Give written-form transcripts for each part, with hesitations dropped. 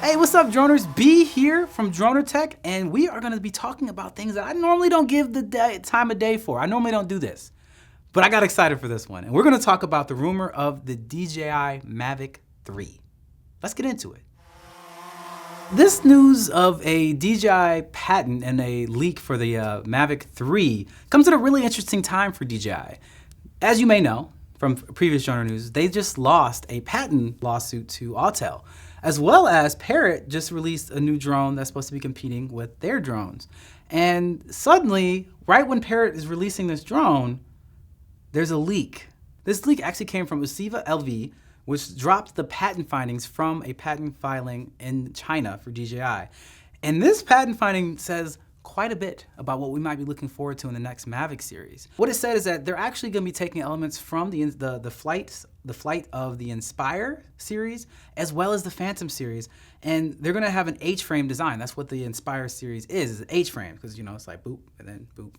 Hey, what's up, Droners? B here from Dronr Tech, and we are gonna be talking about things that I normally don't give the time of day for. I normally don't do this, but I got excited for this one. And we're gonna talk about the rumor of the DJI Mavic 3. Let's get into it. This news of a DJI patent and a leak for the Mavic 3 comes at a really interesting time for DJI. As you may know from previous Dronr news, they just lost a patent lawsuit to Autel, as well as Parrot just released a new drone that's supposed to be competing with their drones. And suddenly, right when Parrot is releasing this drone, there's a leak. This leak actually came from Usiva LV, which dropped the patent findings from a patent filing in China for DJI. And this patent finding says quite a bit about what we might be looking forward to in the next Mavic series. What it said is that they're actually going to be taking elements from the flight of the Inspire series, as well as the Phantom series, and they're going to have an H-frame design. That's what the Inspire series is an H-frame, because it's like boop, and then boop,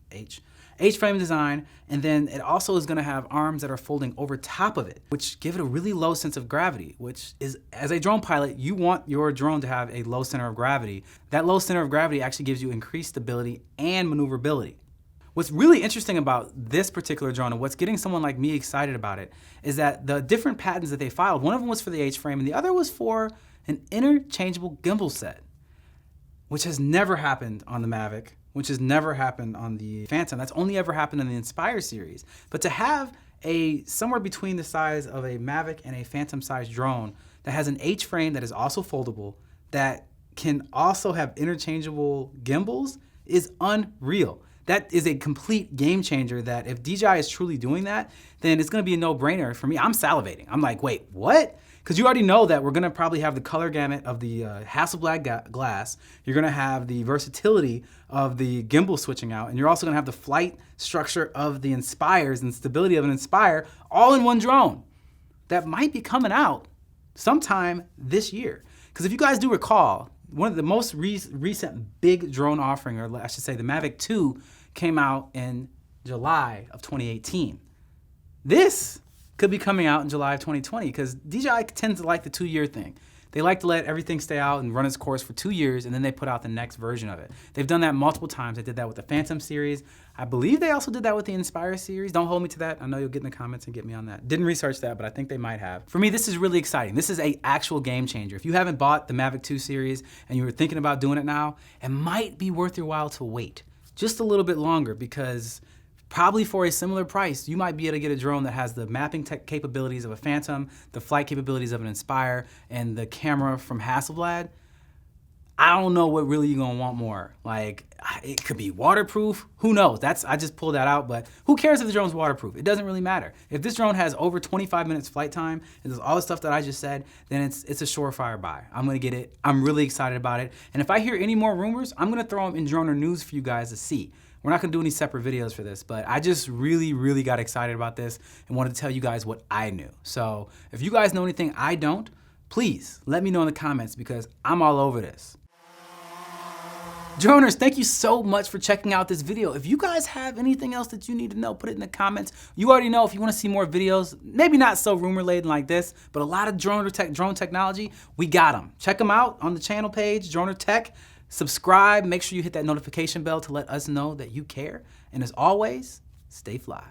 H-frame design, and then it also is going to have arms that are folding over top of it, which give it a really low sense of gravity, which is, as a drone pilot, you want your drone to have a low center of gravity. That low center of gravity actually gives you increased stability and maneuverability. What's really interesting about this particular drone, and what's getting someone like me excited about it, is that the different patents that they filed, one of them was for the H-frame and the other was for an interchangeable gimbal set, which has never happened on the Mavic, which has never happened on the Phantom. That's only ever happened in the Inspire series. But to have a somewhere between the size of a Mavic and a Phantom sized drone that has an H-frame that is also foldable, that can also have interchangeable gimbals, is unreal. That is a complete game changer that if DJI is truly doing that, then it's gonna be a no-brainer for me. I'm salivating. I'm like, wait, what? Because you already know that we're gonna probably have the color gamut of the Hasselblad glass. You're gonna have the versatility of the gimbal switching out, and you're also gonna have the flight structure of the Inspires and stability of an Inspire all in one drone. That might be coming out sometime this year. Because if you guys do recall, one of the most recent big drone offering, or I should say the Mavic 2, came out in July of 2018. This could be coming out in July of 2020 because DJI tends to like the 2-year thing. They like to let everything stay out and run its course for 2 years, and then they put out the next version of it. They've done that multiple times. They did that with the Phantom series. I believe they also did that with the Inspire series. Don't hold me to that. I know you'll get in the comments and get me on that. Didn't research that, but I think they might have. For me, this is really exciting. This is an actual game changer. If you haven't bought the Mavic 2 series and you were thinking about doing it now, it might be worth your while to wait just a little bit longer, because probably for a similar price, you might be able to get a drone that has the mapping tech capabilities of a Phantom, the flight capabilities of an Inspire, and the camera from Hasselblad. I don't know what really you're gonna want more. Like, it could be waterproof, who knows? I just pulled that out, but who cares if the drone's waterproof? It doesn't really matter. If this drone has over 25 minutes flight time and does all the stuff that I just said, then it's a surefire buy. I'm gonna get it. I'm really excited about it. And if I hear any more rumors, I'm gonna throw them in Dronr news for you guys to see. We're not gonna do any separate videos for this, but I just really got excited about this and wanted to tell you guys what I knew. So if you guys know anything I don't, please let me know in the comments, because I'm all over this. Droners, thank you so much for checking out this video. If you guys have anything else that you need to know, put it in the comments. You already know if you want to see more videos, maybe not so rumor-laden like this, but a lot of drone technology, we got them. Check them out on the channel page, Dronr Tech. Subscribe, make sure you hit that notification bell to let us know that you care. And as always, stay fly.